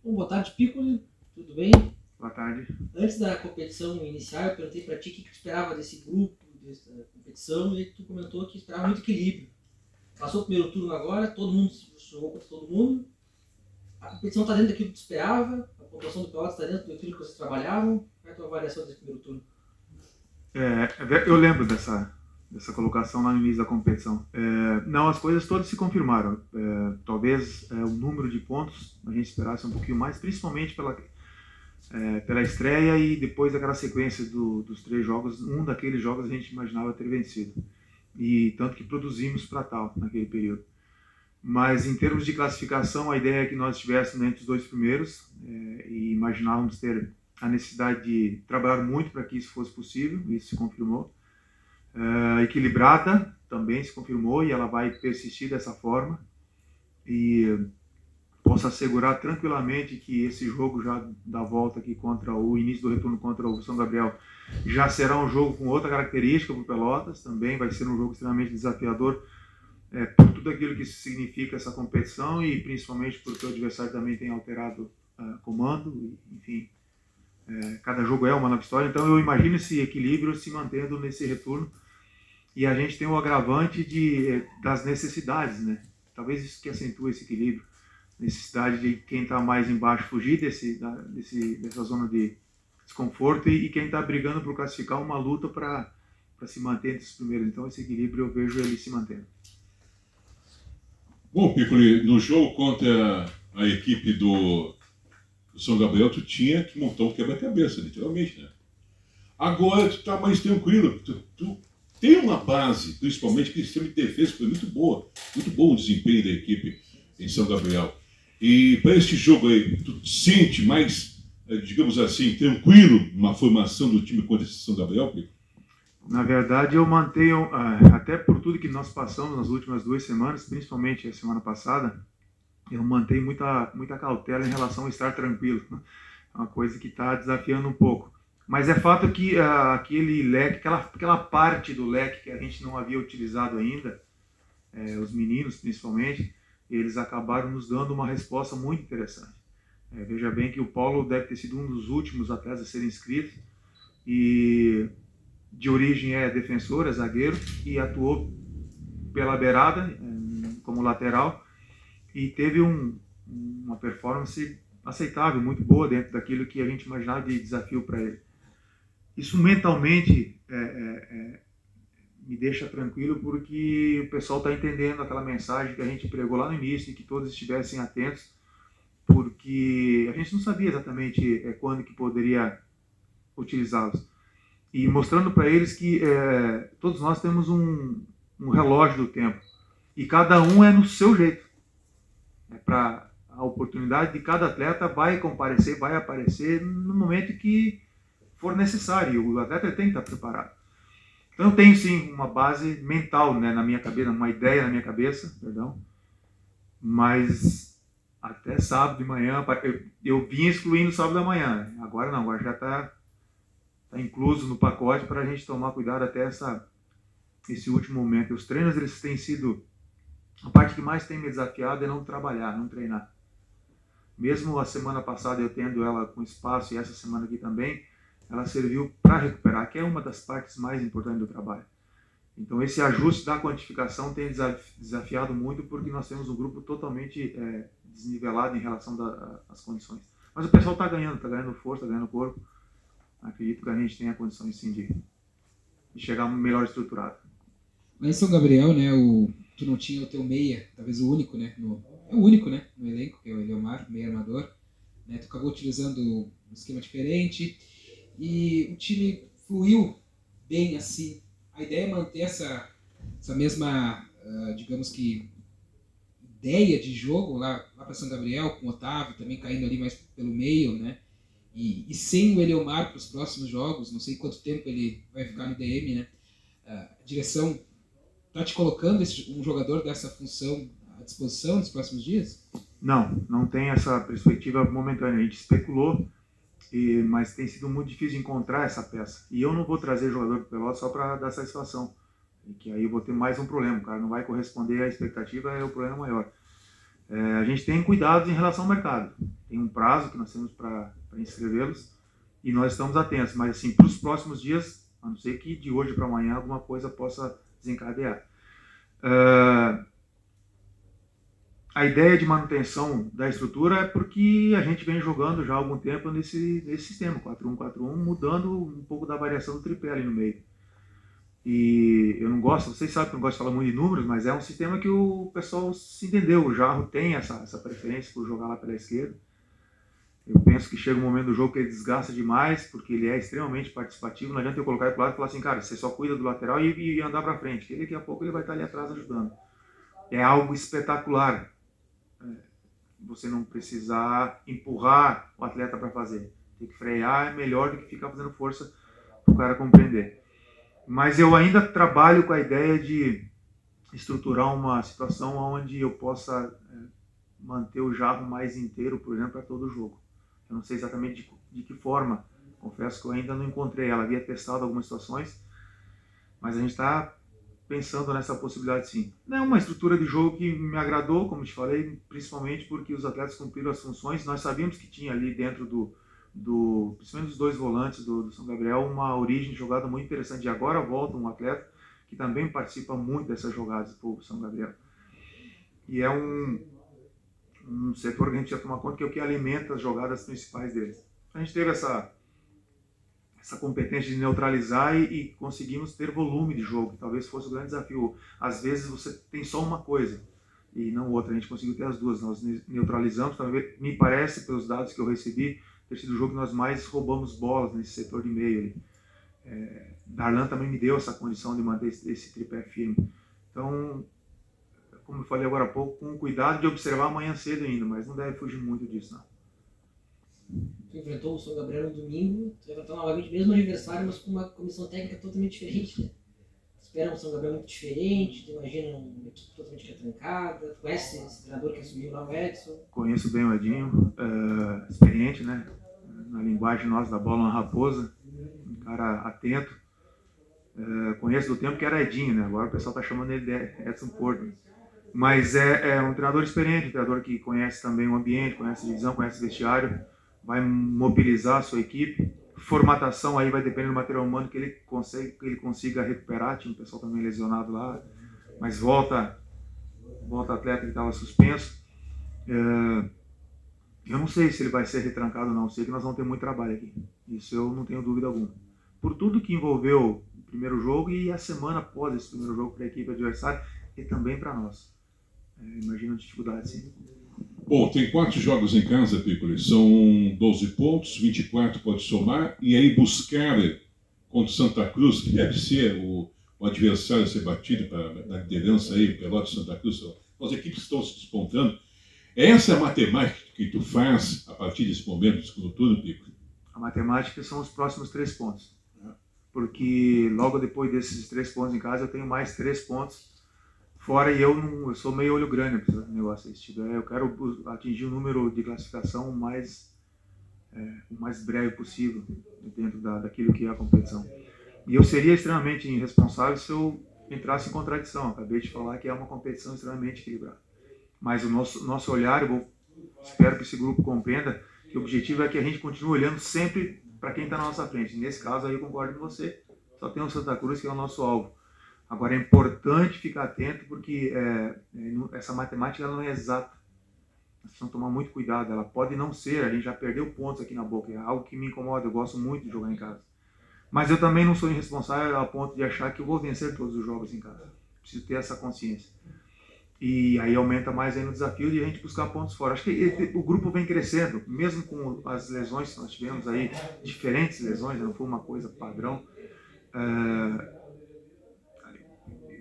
Bom, boa tarde, Piccoli. Tudo bem? Boa tarde. Antes da competição inicial, eu perguntei para ti o que tu esperava desse grupo, dessa competição, e tu comentou que esperava muito equilíbrio. Passou o primeiro turno agora, todo mundo jogou contra todo mundo. A competição está dentro daquilo que tu esperava, a pontuação do Pelotas está dentro daquilo que vocês trabalhavam. Qual é a tua avaliação desse primeiro turno? Eu lembro dessa colocação lá no início da competição. Não, as coisas todas se confirmaram. Talvez o número de pontos a gente esperasse um pouquinho mais, principalmente pela estreia e depois daquela sequência dos 3 jogos. Um daqueles jogos a gente imaginava ter vencido. E tanto que produzimos para tal naquele período. Mas em termos de classificação, a ideia é que nós estivéssemos entre os 2 primeiros e imaginávamos ter a necessidade de trabalhar muito para que isso fosse possível, isso se confirmou. Equilibrada também se confirmou e ela vai persistir dessa forma. E posso assegurar tranquilamente que esse jogo já da volta aqui contra o início do retorno contra o São Gabriel já será um jogo com outra característica para o Pelotas, também vai ser um jogo extremamente desafiador por tudo aquilo que isso significa essa competição e principalmente porque o adversário também tem alterado comando, enfim, cada jogo é uma nova história, então eu imagino esse equilíbrio se mantendo nesse retorno e a gente tem o agravante das necessidades, né? Talvez isso que acentua esse equilíbrio, necessidade de quem está mais embaixo fugir dessa zona de desconforto e quem está brigando por classificar uma luta para se manter entre os primeiros, então esse equilíbrio eu vejo ele se mantendo. Bom, Piccoli, no jogo contra a equipe do São Gabriel, tu tinha que montar um quebra-cabeça, literalmente, né? Agora tu tá mais tranquilo, tu tem uma base, principalmente que o sistema de defesa foi muito bom o desempenho da equipe em São Gabriel. E para este jogo aí, tu sente mais, digamos assim, tranquilo uma formação do time contra esse São Gabriel, Piccoli? Na verdade, eu mantenho, até por tudo que nós passamos nas últimas 2 semanas, principalmente a semana passada, eu mantenho muita cautela em relação a estar tranquilo. É uma coisa que está desafiando um pouco. Mas é fato que aquele leque, aquela parte do leque que a gente não havia utilizado ainda, os meninos principalmente, eles acabaram nos dando uma resposta muito interessante. Veja bem que o Paulo deve ter sido um dos últimos atletas a serem inscritos e de origem é defensor, é zagueiro e atuou pela beirada como lateral e teve uma performance aceitável, muito boa dentro daquilo que a gente imaginava de desafio para ele. Isso mentalmente me deixa tranquilo porque o pessoal está entendendo aquela mensagem que a gente pregou lá no início e que todos estivessem atentos, porque a gente não sabia exatamente quando que poderia utilizá-los. E mostrando para eles que todos nós temos um relógio do tempo e cada um é no seu jeito. Para a oportunidade de cada atleta vai comparecer, vai aparecer no momento que for necessário. O atleta tem que estar preparado. Então eu tenho sim uma base mental, né, na minha cabeça, uma ideia na minha cabeça, perdão. Mas até sábado de manhã, eu vinha excluindo sábado da manhã. Agora não, agora já está incluso no pacote para a gente tomar cuidado até esse último momento. Os treinos eles têm sido a parte que mais tem me desafiado é não trabalhar, não treinar. Mesmo a semana passada eu tendo ela com espaço e essa semana aqui também, ela serviu para recuperar, que é uma das partes mais importantes do trabalho. Então esse ajuste da quantificação tem desafiado muito porque nós temos um grupo totalmente desnivelado em relação às condições. Mas o pessoal está ganhando força, está ganhando corpo. Acredito que a gente tem a condição sim, de chegar melhor estruturado. Lá em São Gabriel, né, tu não tinha o teu meia, talvez o único, né, o único, né, no elenco, que é o Eleomar, meia armador, né, tu acabou utilizando um esquema diferente e o time fluiu bem assim. A ideia é manter essa mesma, digamos que, ideia de jogo lá para São Gabriel, com o Otávio também caindo ali mais pelo meio, né, e sem o Eleomar para os próximos jogos, não sei quanto tempo ele vai ficar no DM, né, a direção está te colocando um jogador dessa função à disposição nos próximos dias? Não tem essa perspectiva momentânea. A gente especulou, mas tem sido muito difícil encontrar essa peça. E eu não vou trazer jogador do Pelotas só para dar satisfação, que aí eu vou ter mais um problema. O cara não vai corresponder à expectativa, é o problema maior. A gente tem cuidados em relação ao mercado. Tem um prazo que nós temos para inscrevê-los e nós estamos atentos. Mas, assim, para os próximos dias, a não ser que de hoje para amanhã alguma coisa possa desencadear. A ideia de manutenção da estrutura é porque a gente vem jogando já há algum tempo nesse sistema, 4-1-4-1, mudando um pouco da variação do tripé ali no meio. E eu não gosto, vocês sabem que eu não gosto de falar muito de números, mas é um sistema que o pessoal se entendeu. O Jarro tem essa preferência por jogar lá pela esquerda. Eu penso que chega um momento do jogo que ele desgasta demais, porque ele é extremamente participativo. Não adianta eu colocar ele pro lado e falar assim, cara, você só cuida do lateral e andar para frente, que daqui a pouco ele vai estar ali atrás ajudando. É algo espetacular. Você não precisar empurrar o atleta para fazer. Tem que frear, é melhor do que ficar fazendo força para o cara compreender. Mas eu ainda trabalho com a ideia de estruturar uma situação onde eu possa manter o Jarro mais inteiro, por exemplo, para todo o jogo. Eu não sei exatamente de que forma, confesso que eu ainda não encontrei ela. Havia testado algumas situações, mas a gente está pensando nessa possibilidade sim. Não é uma estrutura de jogo que me agradou, como te falei, principalmente porque os atletas cumpriram as funções. Nós sabíamos que tinha ali dentro principalmente dos dois volantes do São Gabriel, uma origem de jogada muito interessante. E agora volta um atleta que também participa muito dessas jogadas do São Gabriel. E é um setor que a gente já toma conta que é o que alimenta as jogadas principais deles. A gente teve essa competência de neutralizar e conseguimos ter volume de jogo, que talvez fosse o grande desafio. Às vezes você tem só uma coisa e não outra, a gente conseguiu ter as duas. Nós neutralizamos, talvez, me parece, pelos dados que eu recebi, ter sido o jogo que nós mais roubamos bolas nesse setor de meio ali. Darlan também me deu essa condição de manter esse tripé firme. Então, como eu falei agora há pouco, com cuidado de observar amanhã cedo ainda, mas não deve fugir muito disso, não. Tu enfrentou o São Gabriel no domingo, tu enfrentou novamente o mesmo adversário, mas com uma comissão técnica totalmente diferente, né? Tu espera um São Gabriel muito diferente, tu imagina uma equipe totalmente retrancada, tu conhece esse treinador que assumiu lá, o Edson? Conheço bem o Edinho, experiente, né? Na linguagem nossa da bola, uma raposa, um cara atento. Conheço do tempo que era Edinho, né? Agora o pessoal está chamando ele de Edson Porto. Mas é um treinador experiente, um treinador que conhece também o ambiente, conhece a divisão, conhece o vestiário, vai mobilizar a sua equipe. Formatação aí vai depender do material humano que ele consiga recuperar. Tinha um pessoal também lesionado lá, mas volta atleta que estava suspenso. Eu não sei se ele vai ser retrancado ou não, sei que nós vamos ter muito trabalho aqui. Isso eu não tenho dúvida alguma. Por tudo que envolveu o primeiro jogo e a semana após esse primeiro jogo para a equipe adversária e também para nós. Imagino a dificuldade, sim. Bom, tem 4 jogos em casa, Piccoli. São 12 pontos, 24 pode somar, e aí buscar contra o Santa Cruz, que deve ser o adversário a ser batido na liderança aí, Pelotas e Santa Cruz, as equipes estão se despontando. Essa é a matemática que tu faz a partir desse momento do segundo turno, Piccoli? A matemática são os próximos 3 pontos. Porque logo depois desses 3 pontos em casa, eu tenho mais 3 pontos fora e eu sou meio olho grande para esse negócio. Eu quero atingir o número de classificação o mais breve possível dentro daquilo que é a competição. E eu seria extremamente irresponsável se eu entrasse em contradição. Acabei de falar que é uma competição extremamente equilibrada. Mas o nosso olhar, espero que esse grupo compreenda que o objetivo é que a gente continue olhando sempre para quem está na nossa frente. Nesse caso aí eu concordo com você, só tem o Santa Cruz que é o nosso alvo. Agora é importante ficar atento porque essa matemática ela não é exata. Nós precisamos tomar muito cuidado, ela pode não ser, a gente já perdeu pontos aqui na boca, é algo que me incomoda, eu gosto muito de jogar em casa. Mas eu também não sou irresponsável a ponto de achar que eu vou vencer todos os jogos em casa. Preciso ter essa consciência. E aí aumenta mais ainda o desafio de a gente buscar pontos fora. Acho que o grupo vem crescendo, mesmo com as lesões que nós tivemos aí, diferentes lesões, não foi uma coisa padrão.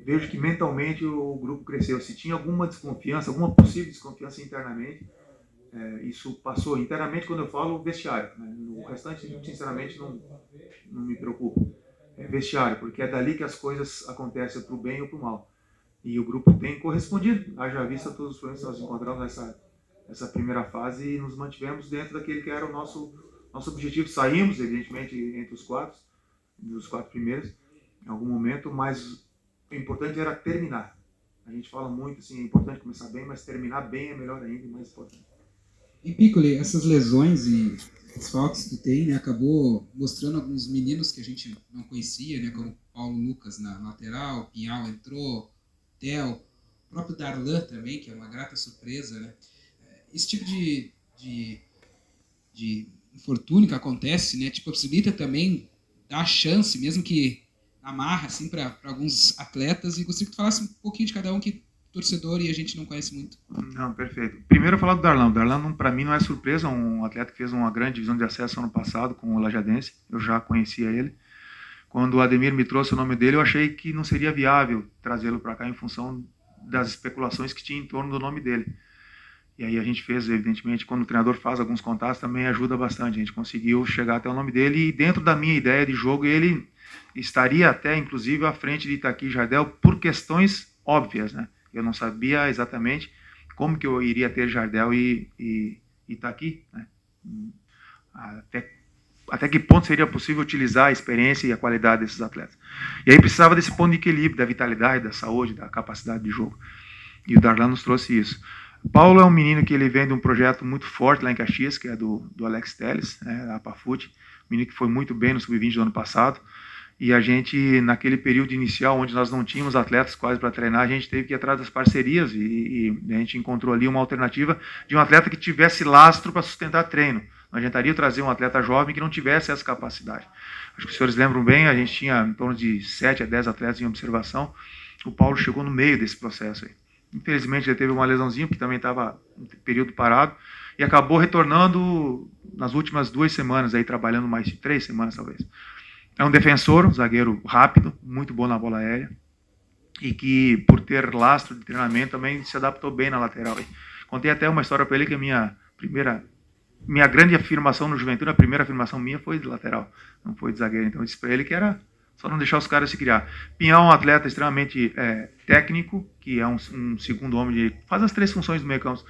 Vejo que mentalmente o grupo cresceu. Se tinha alguma desconfiança, alguma possível desconfiança internamente, isso passou. Internamente, quando eu falo, vestiário. Né? O restante, sinceramente, não me preocupa. É vestiário, porque é dali que as coisas acontecem, para o bem ou para o mal. E o grupo tem correspondido. Haja vista todos os problemas que nós encontramos nessa primeira fase e nos mantivemos dentro daquele que era o nosso objetivo. Saímos, evidentemente, entre os 4 primeiros, em algum momento, mas o importante era terminar. A gente fala muito, assim, é importante começar bem, mas terminar bem é melhor ainda e mais importante. E Piccoli, essas lesões e desfalques que tu tem, né, acabou mostrando alguns meninos que a gente não conhecia, né, como Paulo Lucas na lateral, Pinhal entrou, Theo, o próprio Darlan também, que é uma grata surpresa, né? Esse tipo de infortúnio que acontece, né, te possibilita também dar chance, mesmo que amarra assim, para alguns atletas, e gostaria que tu falasse um pouquinho de cada um, que torcedor e a gente não conhece muito. Não, perfeito. Primeiro eu falar do Darlan. O Darlan, para mim, não é surpresa, um atleta que fez uma grande divisão de acesso ano passado com o Lajadense, eu já conhecia ele. Quando o Ademir me trouxe o nome dele, eu achei que não seria viável trazê-lo para cá em função das especulações que tinha em torno do nome dele. E aí a gente fez, evidentemente, quando o treinador faz alguns contatos, também ajuda bastante. A gente conseguiu chegar até o nome dele, e dentro da minha ideia de jogo, ele estaria até, inclusive, à frente de Itaqui e Jardel por questões óbvias, né? Eu não sabia exatamente como que eu iria ter Jardel e Itaqui, né? Até que ponto seria possível utilizar a experiência e a qualidade desses atletas. E aí precisava desse ponto de equilíbrio, da vitalidade, da saúde, da capacidade de jogo. E o Darlan nos trouxe isso. Paulo é um menino que ele vem de um projeto muito forte lá em Caxias, que é do Alex Telles, né, da APAFUT, menino que foi muito bem no Sub-20 do ano passado. E a gente, naquele período inicial, onde nós não tínhamos atletas quase para treinar, a gente teve que ir atrás das parcerias e a gente encontrou ali uma alternativa de um atleta que tivesse lastro para sustentar treino. Não adiantaria trazer um atleta jovem que não tivesse essa capacidade. Acho que os senhores lembram bem, a gente tinha em torno de 7 a 10 atletas em observação. O Paulo chegou no meio desse processo aí. Infelizmente ele teve uma lesãozinha, porque também estava um período parado, e acabou retornando nas últimas 2 semanas, aí, trabalhando mais de 3 semanas talvez. É um defensor, um zagueiro rápido, muito bom na bola aérea, e que por ter lastro de treinamento também se adaptou bem na lateral. Contei até uma história para ele que a minha grande afirmação no Juventude, a primeira afirmação minha foi de lateral, não foi de zagueiro. Então eu disse para ele que era só não deixar os caras se criar. Pinhal é um atleta extremamente técnico, que é um segundo homem, faz as 3 funções do meio campo.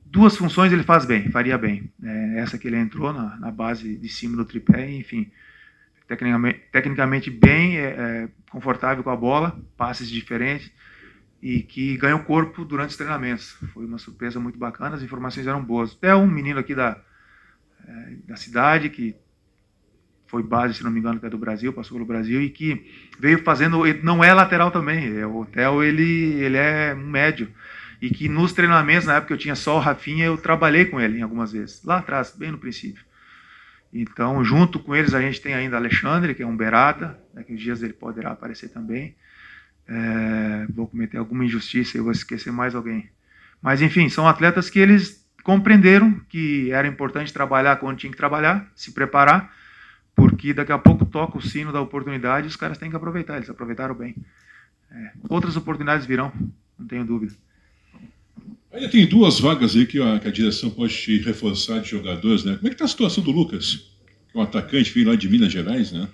2 funções ele faz bem, faria bem. Essa que ele entrou na base de cima do tripé, enfim, tecnicamente bem, confortável com a bola, passes diferentes, e que ganha o corpo durante os treinamentos. Foi uma surpresa muito bacana, as informações eram boas. Até um menino aqui da cidade, que foi base, se não me engano, até do Brasil, passou pelo Brasil, e que veio fazendo, ele não é lateral também, o Theo, ele é um médio, e que nos treinamentos, na época que eu tinha só o Rafinha, eu trabalhei com ele em algumas vezes, lá atrás, bem no princípio. Então, junto com eles, a gente tem ainda Alexandre, que é um beirada, daqui uns dias ele poderá aparecer também. Vou cometer alguma injustiça e vou esquecer mais alguém. Mas, enfim, são atletas que eles compreenderam que era importante trabalhar quando tinha que trabalhar, se preparar, porque daqui a pouco toca o sino da oportunidade e os caras têm que aproveitar, eles aproveitaram bem. Outras oportunidades virão, não tenho dúvida. Ainda tem 2 vagas aí que a direção pode te reforçar de jogadores, né? Como é que está a situação do Lucas? Que é um atacante, veio lá de Minas Gerais, né?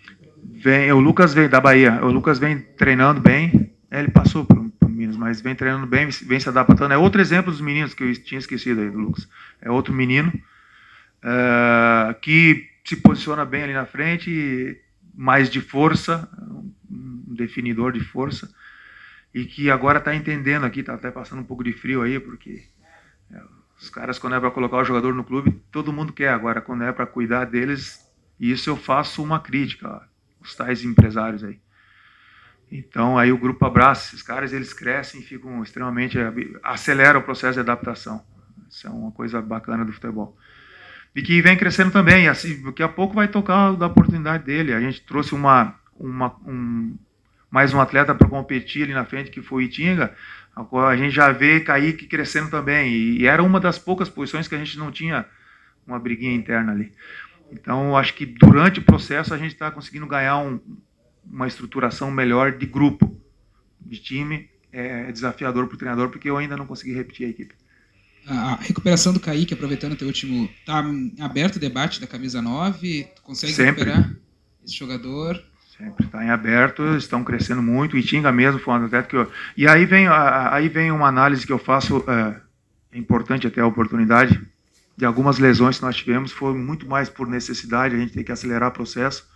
O Lucas vem da Bahia, o Lucas vem treinando bem, ele passou por Minas, mas vem treinando bem, vem se adaptando. É outro exemplo dos meninos que eu tinha esquecido aí do Lucas. É outro menino que se posiciona bem ali na frente, mais de força, um definidor de força, e que agora está entendendo aqui, está até passando um pouco de frio aí, porque os caras, quando é para colocar o jogador no clube, todo mundo quer. Agora, quando é para cuidar deles, isso eu faço uma crítica, os tais empresários aí. Então, aí o grupo abraça esses caras, eles crescem e ficam extremamente... acelera o processo de adaptação. Isso é uma coisa bacana do futebol. E que vem crescendo também, e assim, daqui a pouco vai tocar da oportunidade dele. A gente trouxe mais um atleta para competir ali na frente, que foi o Itinga. Agora a gente já vê Kaique crescendo também, e era uma das poucas posições que a gente não tinha uma briguinha interna ali. Então, acho que durante o processo a gente está conseguindo ganhar uma estruturação melhor de grupo, de time. É desafiador para o treinador, porque eu ainda não consegui repetir a equipe. A recuperação do Kaique, aproveitando o teu último... Está aberto o debate da camisa 9? Tu consegue recuperar esse jogador? Sempre está em aberto, estão crescendo muito. O Itinga mesmo foi um atleta que eu... E aí vem uma análise que eu faço, é importante até a oportunidade, de algumas lesões que nós tivemos, foi muito mais por necessidade, a gente tem que acelerar o processo,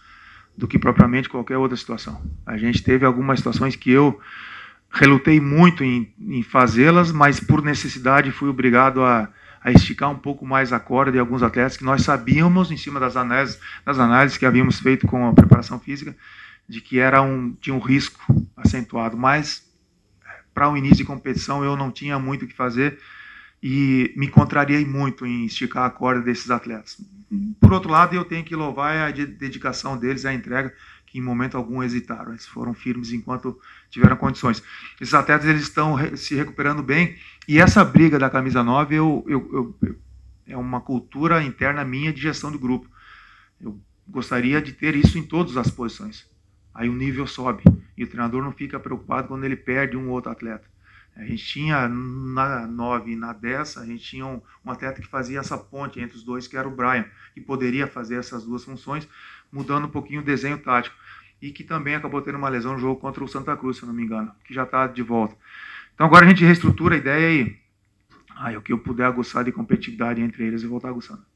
do que propriamente qualquer outra situação. A gente teve algumas situações que eu relutei muito em fazê-las, mas por necessidade fui obrigado a esticar um pouco mais a corda de alguns atletas que nós sabíamos, em cima das análises que havíamos feito com a preparação física, de que tinha um risco acentuado, mas para o início de competição eu não tinha muito o que fazer e me contrariei muito em esticar a corda desses atletas. Por outro lado, eu tenho que louvar a dedicação deles, a entrega, que em momento algum hesitaram, eles foram firmes enquanto tiveram condições. Esses atletas eles estão se recuperando bem, e essa briga da camisa 9 é uma cultura interna minha de gestão de grupo. Eu gostaria de ter isso em todas as posições. Aí o nível sobe, e o treinador não fica preocupado quando ele perde um ou outro atleta. A gente tinha na 9 e na 10, a gente tinha um atleta que fazia essa ponte entre os dois, que era o Brian, que poderia fazer essas duas funções, mudando um pouquinho o desenho tático, e que também acabou tendo uma lesão no jogo contra o Santa Cruz, se eu não me engano, que já está de volta. Então agora a gente reestrutura a ideia e o que eu puder aguçar de competitividade entre eles, eu vou estar aguçando.